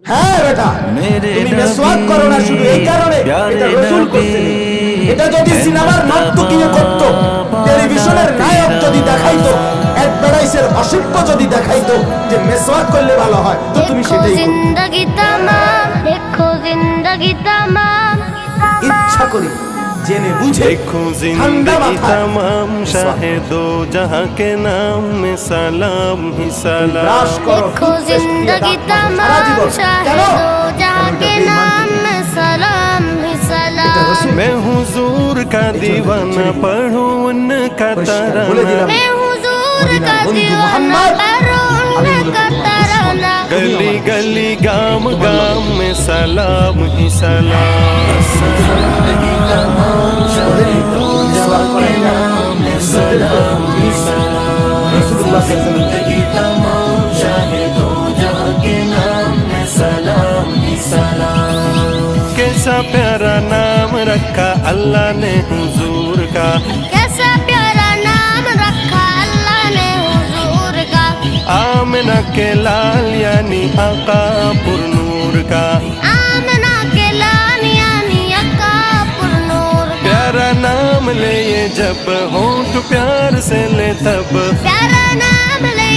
হ্যাঁ বেটা, তুমি মিসওয়াক করো না শুধু এই কারণে, এটা রাসূল করতেন। এটা যদি সিনেমার নর্তকীও করত, টেলিভিশনের নায়ক যদি দেখাইতো, অ্যাডভার্টাইজের অসিপ্য যদি দেখাইতো যে মিসওয়াক করলে ভালো হয়, তো তুমি সেটাই করবে। জিন্দেগি তামাম, দেখো জিন্দেগি তামাম। ইচ্ছা করি জেনে বুঝে देखो जिंदगी तमाम शाहिदो जहाँ के नाम में सलाम ही सलाम। देखो जिंदगी तमाम शाहिदो जहाँ के नाम में सलाम ही सलाम। मैं हुजूर का दीवाना पढ़ूं उनका तराना, मैं हुजूर का दीवाना पढ़ूं उनका तराना। गली गली गाम गाम में सलाम ही सलाम। कैसा प्यारा नाम रखा अल्लाह ने हुजूर का, कैसा प्यारा नाम रखा अल्लाह ने हुजूर का। आमिना के लाल यानी आका पुरनूर का, आमना के लाल यानी आका पुरनूर का। प्यारा नाम ले ये जब होंठ प्यार से ले तब, प्यारा नाम ले